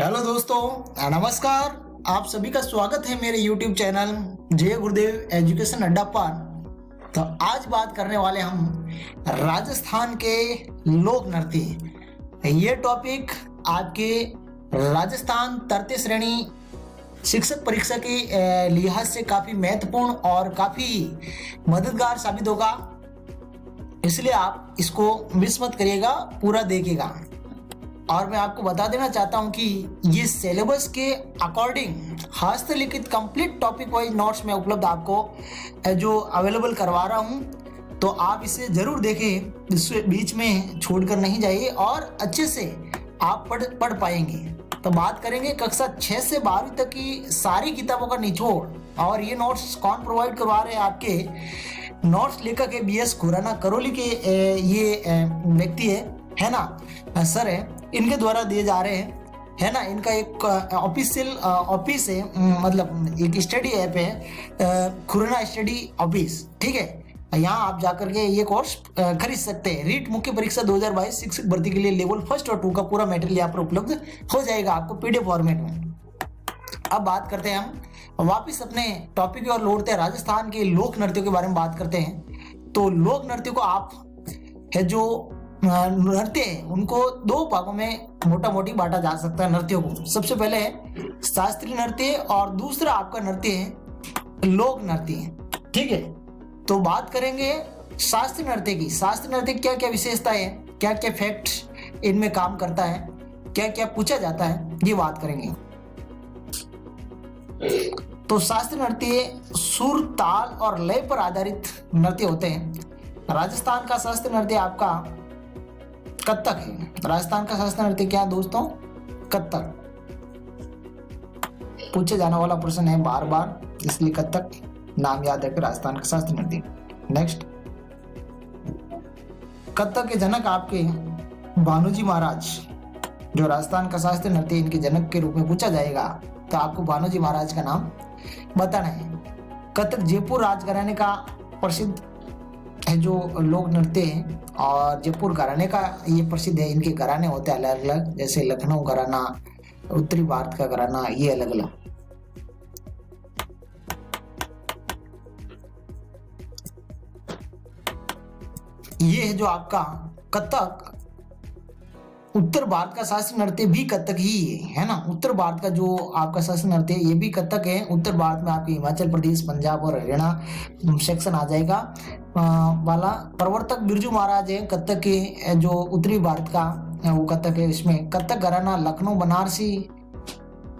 Hello दोस्तों, नमस्कार। आप सभी का स्वागत है मेरे YouTube चैनल जय गुरुदेव एजुकेशन अड्डा पर। तो आज बात करने वाले हम राजस्थान के लोक नृत्य। ये टॉपिक आपके राजस्थान तृतीय श्रेणी शिक्षक परीक्षा के लिहाज से काफी महत्वपूर्ण और काफी मददगार साबित होगा, इसलिए आप इसको मिस मत करिएगा, पूरा देखिएगा। और मैं आपको बता देना चाहता हूं कि ये सिलेबस के अकॉर्डिंग हस्तलिखित कंप्लीट टॉपिक वाइज नोट्स में उपलब्ध आपको जो अवेलेबल करवा रहा हूं, तो आप इसे जरूर देखें, इस बीच में छोड़कर नहीं जाइए और अच्छे से आप पढ़ पाएंगे। तो बात करेंगे कक्षा 6 से 12वीं तक की सारी किताबों का निचोड़। और ये नोट्स कौन प्रोवाइड करवा रहे हैं? आपके नोट्स लेखक है BS खुराना करौली के ये व्यक्ति है ना, सर है, इनके द्वारा दिए जा रहे हैं, है ना। इनका एक ऑफिशियल ऑफिस है, मतलब एक स्टडी ऐप है, खुराना स्टडी ऑफिस, ठीक है। यहाँ आप जाकर के ये कोर्स खरीद सकते हैं। रीट मुख्य परीक्षा 2022 शिक्षक भर्ती के लिए लेवल 1 और 2 का पूरा मटेरियल यहाँ पर उपलब्ध हो जाएगा आपको PDF फॉर्मेट में। अब बात करते हैं हम वापिस अपने टॉपिक की ओर लौटते हैं। राजस्थान के लोक नृत्यों के बारे में बात करते हैं। तो लोक नृत्य को आप है जो नृत्य है उनको दो भागों में मोटा मोटी बांटा जा सकता है नृत्यों को। सबसे पहले है शास्त्रीय नृत्य और दूसरा आपका नृत्य है लोक नृत्य, ठीक है। तो बात करेंगे शास्त्रीय नृत्य की। शास्त्रीय नृत्य क्या क्या विशेषता है, क्या क्या फैक्ट इनमें काम करता है, क्या क्या पूछा जाता है, ये बात करेंगे। तो शास्त्रीय नृत्य सुर, ताल और लय पर आधारित नृत्य होते हैं। राजस्थान का शास्त्रीय नृत्य आपका कथक है। राजस्थान का शास्त्रीय नृत्य क्या है दोस्तों? कथक। पूछे जाने वाला प्रश्न है बार बार, इसलिए कथक नाम याद रखें, राजस्थान का शास्त्रीय नृत्य। नेक्स्ट, कथक के जनक आपके भानुजी महाराज, जो राजस्थान का शास्त्रीय नृत्य इनके जनक के रूप में पूछा जाएगा, तो आपको भानुजी महाराज का नाम बताना है। कथक जयपुर राजघराने का प्रसिद्ध है जो लोक नृत्य है, और जयपुर घराने का ये प्रसिद्ध है। इनके घराने होते हैं अलग अलग, जैसे लखनऊ घराना, उत्तरी भारत का घराना, ये अलग अलग। ये है जो आपका कथक। उत्तर भारत का शास्त्रीय नृत्य भी कथक ही है ना। उत्तर भारत का जो आपका शास्त्रीय नृत्य ये भी कथक है। उत्तर भारत में आपके हिमाचल प्रदेश, पंजाब और हरियाणा सेक्शन आ जाएगा वाला। प्रवर्तक बिरजू महाराज है कथक के, जो उत्तरी भारत का वो कथक है। इसमें कथक घराना लखनऊ बनारसी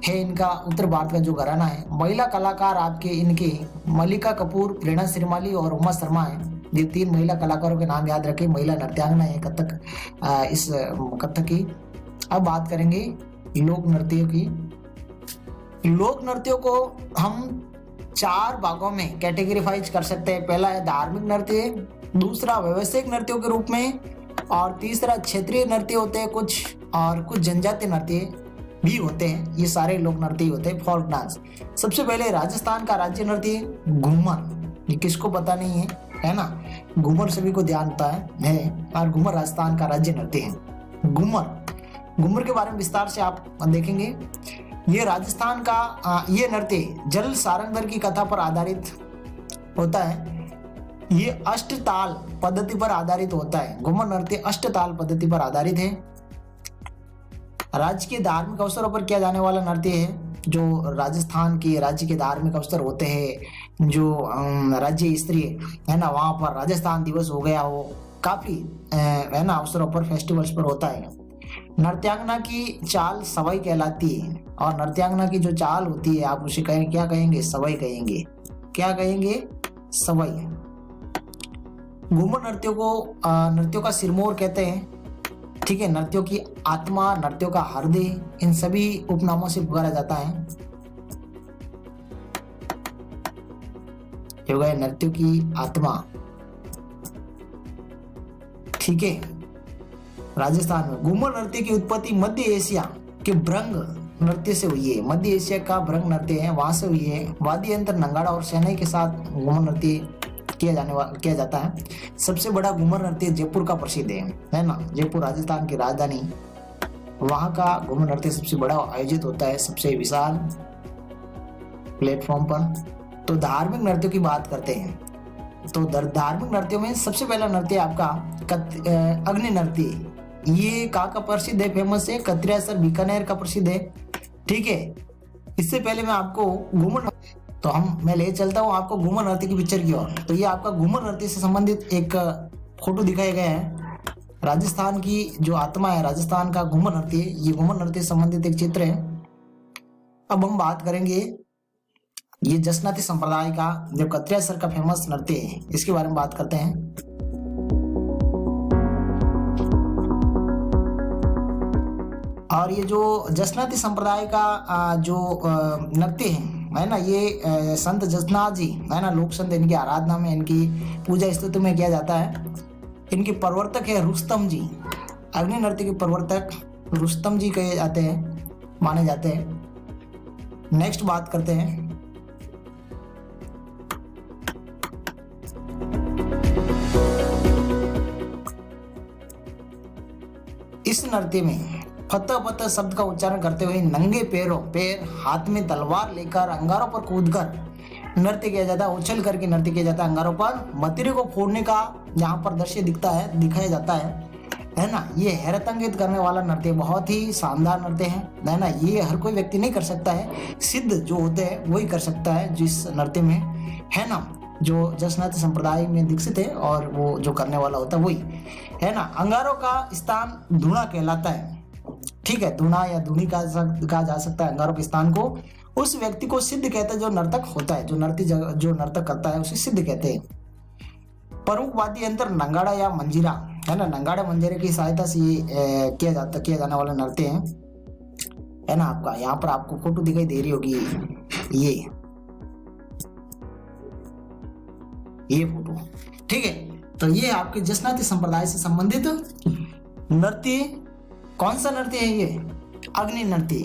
है इनका, उत्तर भारत का जो घराना है। महिला कलाकार आपके इनके मल्लिका कपूर, प्रेरणा श्रीमाली और उमा शर्मा है। ये 3 महिला कलाकारों के नाम याद रखें, महिला नृत्यांगना है कथक, इस कथक की। अब बात करेंगे लोक नृत्यों की। लोक नृत्यों को हम 4 भागों में कैटेगरीफाइज कर सकते हैं। पहला है धार्मिक नृत्य, दूसरा व्यवसायिक नृत्यों के रूप में, और तीसरा क्षेत्रीय नृत्य होते हैं कुछ, और कुछ जनजातीय नृत्य भी होते हैं। ये सारे लोक नृत्य होते हैं, फोक डांस। सबसे पहले राजस्थान का राज्य नृत्य घूमर। ये किसको पता नहीं है ना। घूमर सभी को जानता है, और घूमर राजस्थान का राज्य नृत्य है। घूमर के बारे में विस्तार से आप देखेंगे। ये राजस्थान का ये नृत्य जल सारंगधर की कथा पर आधारित होता है। ये अष्टताल पद्धति पर आधारित होता है। घूमर नृत्य अष्टताल पद्धति पर आधारित है। राज्य के धार्मिक अवसरों पर किया जाने वाला नृत्य है। जो राजस्थान के राज्य के धार्मिक अवसर होते हैं, जो राज्य स्तरीय है ना, वहां पर राजस्थान दिवस हो गया हो, काफी है ना अवसरों पर, फेस्टिवल्स पर होता है। नृत्यांगना की चाल सवाई कहलाती है। और नृत्यांगना की जो चाल होती है आप उसे क्या कहेंगे? सवाई कहेंगे। क्या कहेंगे? सवाई। घूमर नृत्यों का सिरमौर कहते हैं, ठीक है। नृत्यों की आत्मा, नृत्यों का हृदय, इन सभी उपनामों से पुकारा जाता है। ये नृत्यों की आत्मा, ठीक है। राजस्थान में घूमर नृत्य की उत्पत्ति मध्य एशिया के भ्रंग नृत्य से हुई है। मध्य एशिया का भ्रंग नृत्य है, वहां से हुई है। वाद्य यंत्र नंगाड़ा और शहनाई के साथ घूमर नृत्य किया जाता है। सबसे बड़ा घूमर नृत्य जयपुर का प्रसिद्ध है ना। जयपुर राजस्थान की राजधानी वहाँ का घूमर नृत्य सबसे बड़ा आयोजित होता है, सबसे विशाल प्लेटफॉर्म पर। तो धार्मिक नृत्यों की बात करते हैं, तो धार्मिक नृत्यों में सबसे पहला नृत्य आपका अग्नि नृत्य। ये कहाँ का प्रसिद्ध है, फेमस है, कत्रियासर बीकानेर का प्रसिद्ध है। ठीक है, इससे पहले मैं आपको घूमर, तो मैं ले चलता हूँ आपको घूमर नृत्य की पिक्चर की ओर। तो ये आपका घूमर नृत्य से संबंधित एक फोटो दिखाया गया है। राजस्थान की जो आत्मा है, राजस्थान का घूमर नृत्य, ये घूमर नृत्य से संबंधित एक चित्र है। अब हम बात करेंगे ये जसनाती संप्रदाय का जो कत्रियासर का फेमस नृत्य है, इसके बारे में बात करते हैं। और ये जो जसनाती संप्रदाय का जो नृत्य है ना, ये संत जसनाथ जी है ना, लोक संत, इनकी आराधना में, इनकी पूजा स्तुति में किया जाता है। इनके प्रवर्तक है रुस्तम जी। अग्नि नृत्य के प्रवर्तक रुस्तम जी कहे जाते हैं, माने जाते हैं। नेक्स्ट बात करते हैं इस नृत्य में फतह फतह शब्द का उच्चारण करते हुए नंगे पैर हाथ में तलवार लेकर अंगारों पर कूदकर नृत्य किया जाता है, उछल करके नृत्य किया जाता है अंगारों पर। मतिरे को फोड़ने का यहाँ पर दृश्य दिखाया जाता है ना। ये हैरत अंगित करने वाला नृत्य, बहुत ही शानदार नृत्य है ना। ये हर कोई व्यक्ति नहीं कर सकता है, सिद्ध जो होते हैं वही कर सकता है जिस नृत्य में, है ना, जो जसनाती संप्रदाय में दीक्षित है, और वो जो करने वाला होता है वही, है ना। अंगारों का स्थान धूणा कहलाता है। ठीक है, धूणा या धूनी कहा जा सकता है अंगारों के स्थान को। उस व्यक्ति को सिद्ध कहते हैं जो नर्तक होता है, जो नर्तक करता है उसे सिद्ध कहते हैं। प्रमुख वाद्य यंत्र नंगाड़ा या मंजीरा, है ना। नंगाड़ा मंजीरे की सहायता से ये किया जाने वाला नृत्य है ना। आपका यहाँ पर आपको फोटो दिखाई दे रही होगी, ये फोटो। ठीक है, तो ये आपके जसनाती संप्रदाय से संबंधित नृत्य। कौन सा नृत्य है ये? अग्नि नृत्य।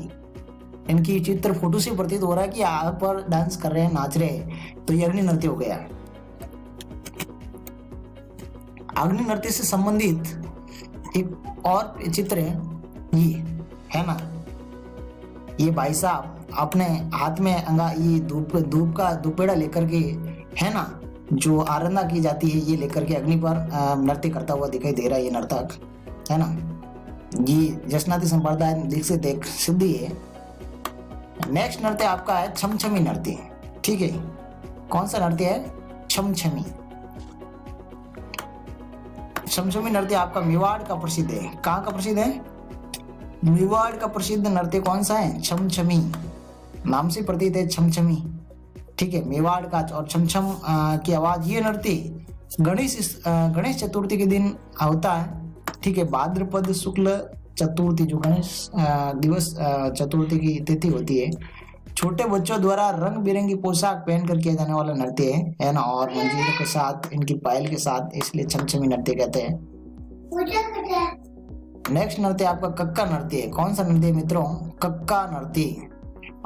इनकी चित्र फोटो से प्रतीत हो रहा है कि आग पर डांस कर रहे हैं, नाच रहे हैं, तो ये अग्नि नृत्य हो गया। अग्नि नृत्य से संबंधित एक और चित्र है ये, है ना। ये भाई साहब अपने हाथ में ये धूप का दुपेड़ा लेकर के, है ना, जो आराधना की जाती है, ये लेकर के अग्नि पर नृत्य करता हुआ दिखाई दे रहा है ये नर्तक, है ना। ये जसनाती संप्रदाय दीक्षित एक सिद्धि है। नेक्स्ट नृत्य आपका है छमछमी नृत्य। ठीक है, कौन सा नृत्य है? छमछमी। छमछमी नृत्य आपका मेवाड़ का प्रसिद्ध है। कहाँ का प्रसिद्ध है? मेवाड़ का प्रसिद्ध नृत्य कौन सा है? छमछमी, नाम से प्रतीत है छमछमी। ठीक है, मेवाड़ का। और छमछम की आवाज, ये नृत्य गणेश चतुर्थी के दिन होता है। ठीक है, भाद्रपद शुक्ल चतुर्थी, जो गणेश दिवस चतुर्थी की तिथि होती है। छोटे बच्चों द्वारा रंग बिरंगी पोशाक पहनकर किया जाने वाला नृत्य है ना। और मंजीरों के साथ, इनकी पायल के साथ, इसलिए छमछमी नृत्य कहते हैं। नेक्स्ट नृत्य आपका कक्का नृत्य है। कौन सा नृत्य मित्रों? कक्का नृत्य।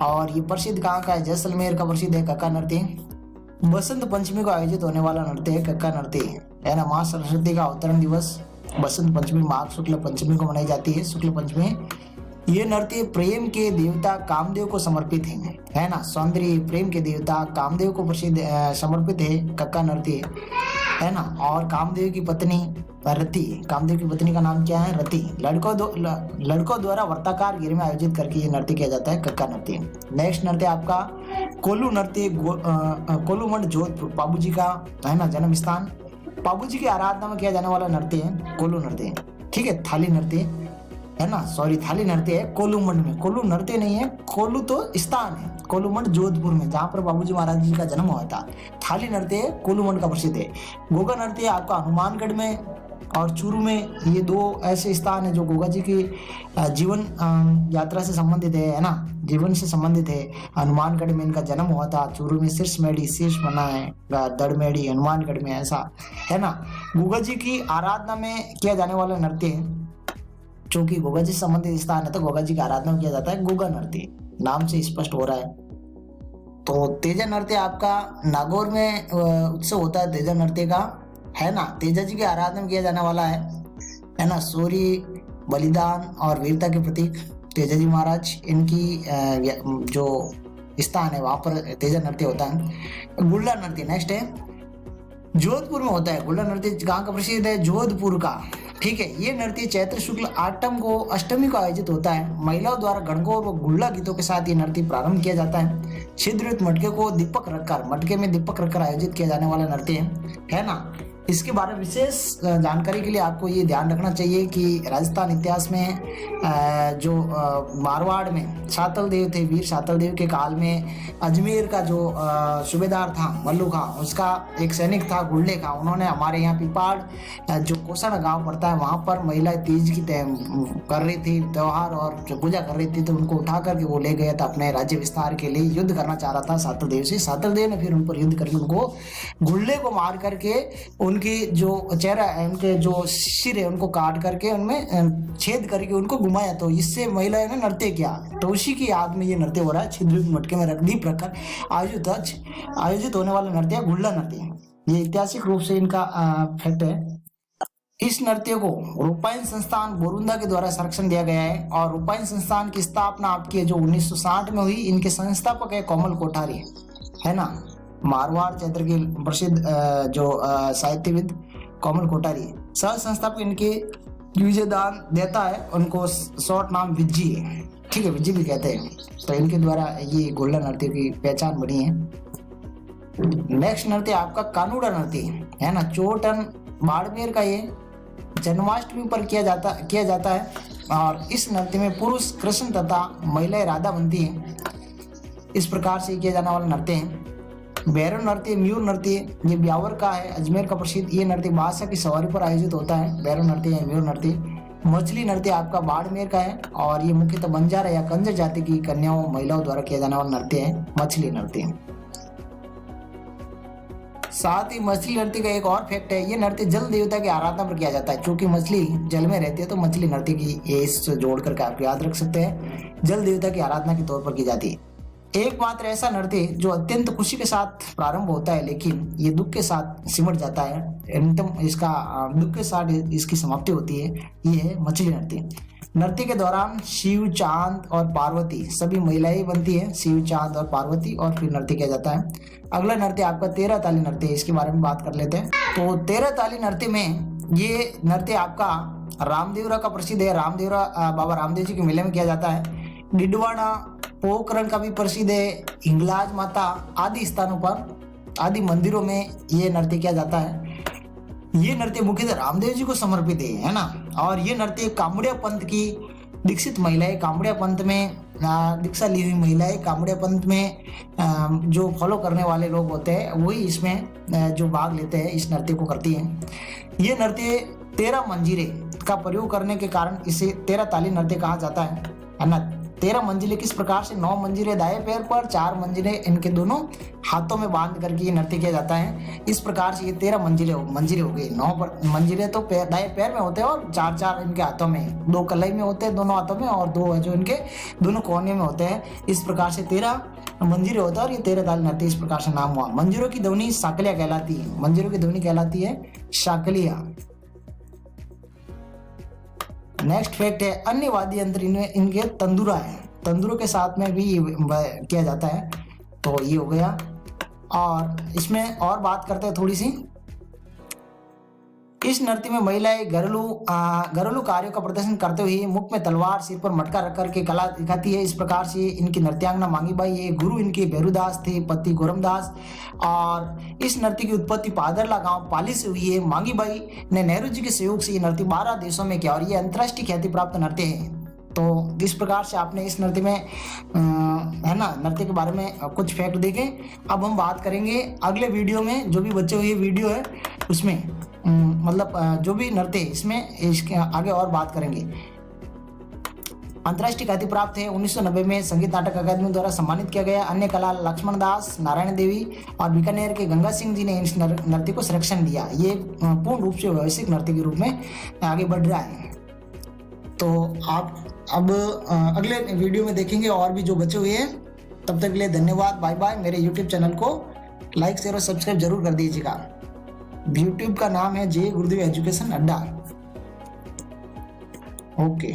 और ये प्रसिद्ध कहाँ का है? जैसलमेर का प्रसिद्ध है कक्का नृत्य। बसंत पंचमी को आयोजित होने वाला नृत्य है कक्का नृत्य, है ना। माँ सरस्वती का अवतरण दिवस बसंत पंचमी माघ शुक्ल पंचमी को मनाई जाती है, शुक्ल पंचमी। ये नृत्य प्रेम के देवता कामदेव को समर्पित है ना। सौंदर्य प्रेम के देवता कामदेव को समर्पित है कक्का नृत्य, है ना। और कामदेव की पत्नी रति, कामदेव की पत्नी का नाम क्या है? रति। लड़कों द्वारा वर्ताकार घेरे में आयोजित करके ये नृत्य किया जाता है कक्का नृत्य। नेक्स्ट नृत्य आपका कोलू नृत्य। कोलू मंड जोधपुर, बाबू जी का, है ना, जन्म स्थान। बाबू जी की आराधना में किया जाने वाला नृत्य है कोलू नृत्य। ठीक है, थाली नृत्य, है ना, सॉरी, थाली नृत्य है कोलूमंड में। कोलू नृत्य नहीं है, कोलू तो स्थान है, कोलूमंड जोधपुर में, जहाँ पर बाबूजी महाराज जी का जन्म हुआ था। थाली नृत्य कोलूमंड का प्रसिद्ध है। गोगा नृत्य आपका हनुमानगढ़ में और चूरू में। ये दो ऐसे स्थान है जो गोगा जी की जीवन यात्रा से संबंधित है ना, जीवन से संबंधित है। हनुमानगढ़ में इनका जन्म हुआ था, चूरू में शीर्ष बना है, दड़मेड़ी हनुमानगढ़ में, ऐसा, है ना। गोगा जी की आराधना में किया जाने वाला नृत्य है, चूंकि गोगा जी से संबंधित स्थान है तो गोगा जी की आराधना में किया जाता है गोगा नृत्य, नाम से स्पष्ट हो रहा है। तो तेजा नृत्य आपका नागौर में उत्सव होता है तेजा नृत्य का, है ना। तेजा जी की आराधना में किया जाने वाला है ना। सूर्य बलिदान और वीरता के प्रतीक तेजाजी महाराज, इनकी जो स्थान है वहां पर तेजा नृत्य होता है। गुल्ला नृत्य नेक्स्ट है, जोधपुर में होता है। गुल्ला नृत्य कहाँ का प्रसिद्ध है? जोधपुर का। ठीक है, ये नृत्य चैत्र शुक्ल अष्टमी को आयोजित होता है। महिलाओं द्वारा गणगौर व गुल्ला गीतों के साथ ये नृत्य प्रारंभ किया जाता है। छिद्रित मटके को दीपक रखकर, मटके में दीपक रखकर आयोजित किया जाने वाला नृत्य है ना। इसके बारे में विशेष जानकारी के लिए आपको ये ध्यान रखना चाहिए कि राजस्थान इतिहास में जो मारवाड़ में शातल देव थे, वीर शातल देव के काल में अजमेर का जो सूबेदार था मल्लू खां, उसका एक सैनिक था गुल्ले खां, उन्होंने हमारे यहाँ पिपाड़ जो कोसाना गांव पड़ता है वहां पर महिला तीज की कर रही थी त्योहार और जो पूजा कर रही थी, तो उनको उठा करके वो ले गया था अपने राज्य विस्तार के लिए। युद्ध करना चाह रहा था शातल देव से। शातल देव ने फिर उन पर युद्ध करके उनको गुल्ले को मार करके उनकी जो चेहरा है, उनके जो सिर है उनको काट करके उनमें छेद करके उनको घुमाया, तो इससे महिलाएं ने नृत्य किया। तो उसी की याद में ये नृत्य हो रहा है। छिद्रित मटके में रख दीप रखकर आयोजित होने वाला नृत्य गुल्ला नृत्य। ये ऐतिहासिक रूप से इनका फैक्ट है। इस नृत्य को रूपायन संस्थान बोरुंदा के द्वारा संरक्षण दिया गया है और रूपायन संस्थान की स्थापना आपकी जो 1960 में हुई। इनके संस्थापक है कोमल कोठारी, है ना। मारवाड़ क्षेत्र के प्रसिद्ध जो साहित्यविद कोमल कोठारी, सह संस्थापक इनके विजयदान देता है, उनको शॉर्ट नाम विज्जी है। ठीक है, विज्जी भी कहते हैं। तो इनके द्वारा ये गुल्ला नृत्य की पहचान बनी है। नेक्स्ट नृत्य आपका कानूड़ा नृत्य है ना। चोटन बाड़मेर का ये जन्माष्टमी पर किया जाता है और इस नृत्य में पुरुष कृष्ण तथा महिलाएं राधा बनती हैं। इस प्रकार से किया जाने वाला नृत्य है। भैरव नृत्य, म्यूर नृत्य, ये ब्यावर का है, अजमेर का प्रसिद्ध। ये नृत्य बादशाह की सवारी पर आयोजित होता है। भैरव नृत्य या म्यूर नृत्य। मछली नृत्य आपका बाड़मेर का है और ये मुख्यतः बंजारा या कंजर जाति की कन्याओं महिलाओं द्वारा किया जाने वाला नृत्य है मछली नृत्य। साथ ही मछली नृत्य का एक और फैक्ट है, ये नृत्य जल देवता की आराधना पर किया जाता है। क्योंकि मछली जल में रहती है तो मछली नृत्य की ये जोड़ करके आप याद रख सकते हैं, जल देवता की आराधना के तौर पर की जाती है। एकमात्र ऐसा नृत्य जो अत्यंत खुशी के साथ प्रारंभ होता है लेकिन ये दुख के साथ सिमट जाता है, अंतिम इसका दुख के साथ इसकी समाप्ति होती है, ये है मछली नृत्य। नृत्य के दौरान शिव, चांद और पार्वती सभी महिलाएं बनती है। शिव, चांद और पार्वती, और फिर नृत्य किया जाता है। अगला नृत्य आपका 13 ताली नृत्य, इसके बारे में बात कर लेते हैं। तो 13 ताली नृत्य में ये नृत्य आपका रामदेवरा का प्रसिद्ध है। रामदेवरा बाबा रामदेव जी के मेले में किया जाता है। डिडवाना, पोखरण का भी प्रसिद्ध है। हिंगलाज माता आदि स्थानों पर, आदि मंदिरों में ये नृत्य किया जाता है। ये नृत्य मुख्यतः रामदेव जी को समर्पित है ना। और ये नृत्य कामड़िया पंथ की दीक्षित महिलाएं, कामड़िया पंथ में दीक्षा ली हुई महिलाएं, कामड़िया पंथ में जो फॉलो करने वाले लोग होते हैं वही इसमें जो भाग लेते हैं इस नृत्य को करती हैं। ये नृत्य 13 मंजीरे का प्रयोग करने के कारण इसे 13 ताली नृत्य कहा जाता है ना। 13 मंजिले किस प्रकार से? 9 मंजिले दाएं पैर पर, 4 मंजिले इनके दोनों हाथों में बांध करके ये नृत्य किया जाता है। इस प्रकार से ये 13 मंजिले हो गए। 9 मंजिले तो दाएं पैर में होते हैं और 4 इनके हाथों में, 2 कलाई में होते हैं दोनों हाथों में और 2 जो इनके दोनों कोने में होते हैं। इस प्रकार से 13 मंजिले होते हैं और ये 13 ताली नृत्य इस प्रकार से नाम हुआ। मंजिरों की ध्वनि साकलिया कहलाती है। मंजिरों की ध्वनि कहलाती है साकलिया। नेक्स्ट फैक्ट है, अन्य वाद्य यंत्र इनके तंदुरा है। तंदुरों के साथ में भी किया जाता है। तो ये हो गया। और इसमें और बात करते हैं थोड़ी सी। इस नृत्य में महिलाएं घरेलू कार्यों का प्रदर्शन करते हुए मुख में तलवार, सिर पर मटका रख करके कला दिखाती है। इस प्रकार से इनकी नृत्यांगना मांगीबाई है। गुरु इनके भैरूदास थे, पति गोरमदास। और इस नृत्य की उत्पत्ति पादरला गांव पाली से हुई है। मांगीबाई ने नेहरू जी के सहयोग से ये नृत्य 12 देशों में किया और ये अंतर्राष्ट्रीय ख्याति प्राप्त नृत्य है। तो इस प्रकार से आपने इस नृत्य में है ना, नृत्य के बारे में कुछ फैक्ट देखे। अब हम बात करेंगे अगले वीडियो में, जो भी बचे हुए वीडियो है उसमें मतलब जो भी नृत्य इसमें इसके आगे और बात करेंगे। अंतर्राष्ट्रीय ख्याति प्राप्त है। 1990 में संगीत नाटक अकादमी द्वारा सम्मानित किया गया। अन्य कला लक्ष्मण दास, नारायण देवी और बीकानेर के गंगा सिंह जी ने इस नृत्य को संरक्षण दिया। ये पूर्ण रूप से वैश्विक नृत्य के रूप में आगे बढ़ रहा है। तो आप अब अगले वीडियो में देखेंगे और भी जो बचे हुए हैं। तब तक के लिए धन्यवाद, बाय बाय। मेरे यूट्यूब चैनल को लाइक, शेयर और सब्सक्राइब जरूर कर दीजिएगा। यूट्यूब का नाम है जय गुरुदेव एजुकेशन अड्डा। ओके।